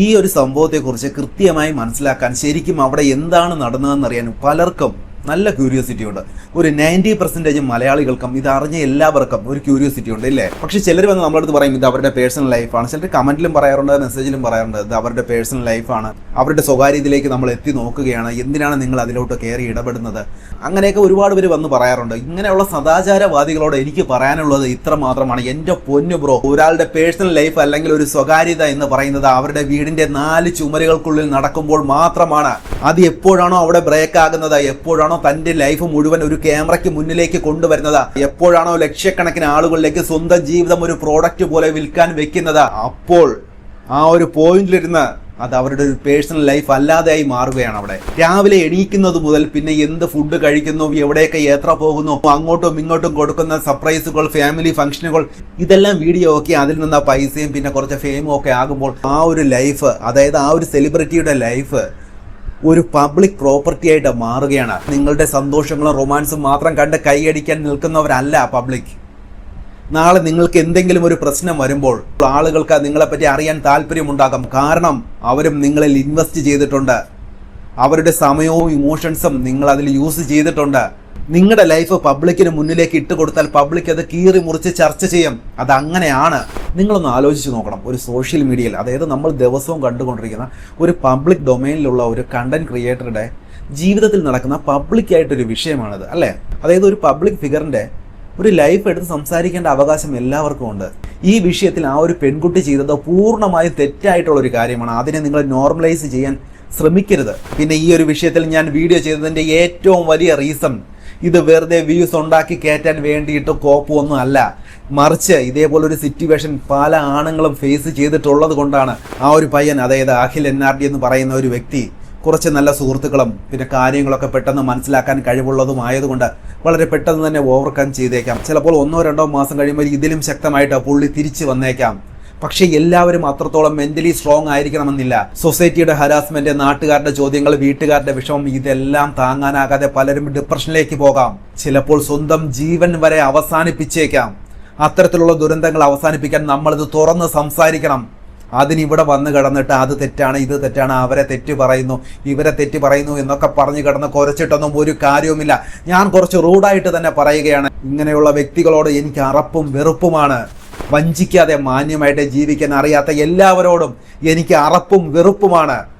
ഈ ഒരു സംഭവത്തെക്കുറിച്ച് കൃത്യമായി മനസ്സിലാക്കാൻ ശരിക്കും അവിടെ എന്താണ് നടന്നതെന്നറിയാൻ പലർക്കും നല്ല ക്യൂരിയോസിറ്റി ഉണ്ട്. ഒരു 90% മലയാളികൾക്കും ഇത് അറിഞ്ഞ എല്ലാവർക്കും ഒരു ക്യൂരിയോസിറ്റി ഉണ്ട് ഇല്ലേ? പക്ഷെ ചിലർ വന്ന് നമ്മുടെ അടുത്ത് പറയും ഇത് അവരുടെ പേഴ്സണൽ ലൈഫാണ്. ചിലർ കമന്റിലും പറയാറുണ്ട്, മെസ്സേജിലും പറയാറുണ്ട് ഇത് അവരുടെ പേഴ്സണൽ ലൈഫാണ്, അവരുടെ സ്വകാര്യതയിലേക്ക് നമ്മൾ എത്തി നോക്കുകയാണ്, എന്തിനാണ് നിങ്ങൾ അതിലോട്ട് കയറി ഇടപെടുന്നത്, അങ്ങനെയൊക്കെ ഒരുപാട് പേര് വന്ന് പറയാറുണ്ട്. ഇങ്ങനെയുള്ള സദാചാരവാദികളോട് എനിക്ക് പറയാനുള്ളത് ഇത്ര മാത്രമാണ്, എൻ്റെ പൊന്നു ബ്രോ, ഒരാളുടെ പേഴ്സണൽ ലൈഫ് അല്ലെങ്കിൽ ഒരു സ്വകാര്യത എന്ന് പറയുന്നത് അവരുടെ വീടിന്റെ 4 ചുമരുകൾക്കുള്ളിൽ നടക്കുമ്പോൾ മാത്രമാണ്. അത് എപ്പോഴാണോ അവിടെ ബ്രേക്ക് ആകുന്നത്, എപ്പോഴാണോ തന്റെ ലൈഫ് മുഴുവൻ ഒരു ക്യാമറയ്ക്ക് മുന്നിലേക്ക് കൊണ്ടുവരുന്നത്, എപ്പോഴാണോ ലക്ഷക്കണക്കിന് ആളുകളിലേക്ക് സ്വന്തം ജീവിതം ഒരു പ്രോഡക്റ്റ് പോലെ വിൽക്കാൻ വെക്കുന്നത്, അപ്പോൾ ആ ഒരു പോയിന്റിലിരുന്ന് അത് അവരുടെ ഒരു പേഴ്സണൽ ലൈഫ് അല്ലാതെയായി മാറുകയാണ്. അവിടെ രാവിലെ എണീക്കുന്നത് മുതൽ പിന്നെ എന്ത് ഫുഡ് കഴിക്കുന്നു, എവിടെയൊക്കെ യാത്ര പോകുന്നു, അങ്ങോട്ടും ഇങ്ങോട്ടും കൊടുക്കുന്ന സർപ്രൈസുകൾ, ഫാമിലി ഫംഗ്ഷനുകൾ, ഇതെല്ലാം വീഡിയോ ഒക്കെ അതിൽ നിന്ന് പൈസയും പിന്നെ കുറച്ച് ഫെയിമും ഒക്കെ ആകുമ്പോൾ ആ ഒരു ലൈഫ്, അതായത് ആ ഒരു സെലിബ്രിറ്റിയുടെ ലൈഫ് ഒരു പബ്ലിക് പ്രോപ്പർട്ടി ആയിട്ട് മാറുകയാണ്. നിങ്ങളുടെ സന്തോഷങ്ങളും റൊമാൻസും മാത്രം കണ്ട് കൈയടിക്കാൻ നിൽക്കുന്നവരല്ല പബ്ലിക്. നാളെ നിങ്ങൾക്ക് എന്തെങ്കിലും ഒരു പ്രശ്നം വരുമ്പോൾ ആളുകൾക്ക് നിങ്ങളെപ്പറ്റി അറിയാൻ താല്പര്യമുണ്ടാകും. കാരണം അവരും നിങ്ങളിൽ ഇൻവെസ്റ്റ് ചെയ്തിട്ടുണ്ട്, അവരുടെ സമയവും ഇമോഷൻസും നിങ്ങൾ അതിൽ യൂസ് ചെയ്തിട്ടുണ്ട്. നിങ്ങളുടെ ലൈഫ് പബ്ലിക്കിന് മുന്നിലേക്ക് ഇട്ട് കൊടുത്താൽ പബ്ലിക് അത് കീറി മുറിച്ച് ചർച്ച ചെയ്യും. അതങ്ങനെയാണ്. നിങ്ങളൊന്ന് ആലോചിച്ച് നോക്കണം. ഒരു സോഷ്യൽ മീഡിയയിൽ, അതായത് നമ്മൾ ദിവസവും കണ്ടുകൊണ്ടിരിക്കുന്ന ഒരു പബ്ലിക് ഡൊമൈനിലുള്ള ഒരു കണ്ടന്റ് ക്രിയേറ്ററുടെ ജീവിതത്തിൽ നടക്കുന്ന പബ്ലിക്കായിട്ടൊരു വിഷയമാണിത് അല്ലേ? അതായത് ഒരു പബ്ലിക് ഫിഗറിന്റെ ഒരു ലൈഫ് എടുത്ത് സംസാരിക്കേണ്ട അവകാശം എല്ലാവർക്കും ഉണ്ട്. ഈ വിഷയത്തിൽ ആ ഒരു പെൺകുട്ടി ചെയ്തത് പൂർണ്ണമായും തെറ്റായിട്ടുള്ള ഒരു കാര്യമാണ്. അതിനെ നിങ്ങൾ നോർമലൈസ് ചെയ്യാൻ ശ്രമിക്കരുത്. പിന്നെ ഈ ഒരു വിഷയത്തിൽ ഞാൻ വീഡിയോ ചെയ്തതിൻ്റെ ഏറ്റവും വലിയ റീസൺ ഇത് വെറുതെ വ്യൂസ് ഉണ്ടാക്കി കയറ്റാൻ വേണ്ടിയിട്ട് കോപ്പൊന്നും അല്ല, മറിച്ച് ഇതേപോലൊരു സിറ്റുവേഷൻ പല ആണുങ്ങളും ഫേസ് ചെയ്തിട്ടുള്ളത് കൊണ്ടാണ് ആ ഒരു പയ്യൻ, അതായത് അഖിൽ NRD എന്ന് പറയുന്ന ഒരു വ്യക്തി കുറച്ച് നല്ല സുഹൃത്തുക്കളും പിന്നെ കാര്യങ്ങളൊക്കെ പെട്ടെന്ന് മനസ്സിലാക്കാൻ കഴിവുള്ളതുമായതുകൊണ്ട് വളരെ പെട്ടെന്ന് തന്നെ ഓവർകം ചെയ്തേക്കാം. ചിലപ്പോൾ 1-2 മാസം കഴിയുമ്പോൾ ഇതിലും ശക്തമായിട്ട് പുള്ളി തിരിച്ചു വന്നേക്കാം. പക്ഷേ എല്ലാവരും അത്രത്തോളം മെന്റലി സ്ട്രോങ് ആയിരിക്കണമെന്നില്ല. സൊസൈറ്റിയുടെ ഹരാസ്മെന്റ്, നാട്ടുകാരുടെ ചോദ്യങ്ങൾ, വീട്ടുകാരുടെ വിഷമം, ഇതെല്ലാം താങ്ങാനാകാതെ പലരും ഡിപ്രഷനിലേക്ക് പോകാം. ചിലപ്പോൾ സ്വന്തം ജീവൻ വരെ അവസാനിപ്പിച്ചേക്കാം. അത്തരത്തിലുള്ള ദുരന്തങ്ങൾ അവസാനിപ്പിക്കാൻ നമ്മളിത് തുറന്ന് സംസാരിക്കണം. അതിനിവിടെ വന്ന് കിടന്നിട്ട് അത് തെറ്റാണ്, ഇത് തെറ്റാണ്, അവരെ തെറ്റ് പറയുന്നു, ഇവരെ തെറ്റ് പറയുന്നു എന്നൊക്കെ പറഞ്ഞു കിടന്ന് കുരച്ചിട്ടൊന്നും ഒരു കാര്യവുമില്ല. ഞാൻ കുറച്ച് റൂഡായിട്ട് തന്നെ പറയുകയാണ്, ഇങ്ങനെയുള്ള വ്യക്തികളോട് എനിക്ക് അറപ്പും വെറുപ്പുമാണ്. വഞ്ചിക്കാതെ മാന്യമായിട്ട് ജീവിക്കാൻ അറിയാത്ത എല്ലാവരോടും എനിക്ക് അറപ്പും വെറുപ്പുമാണ്.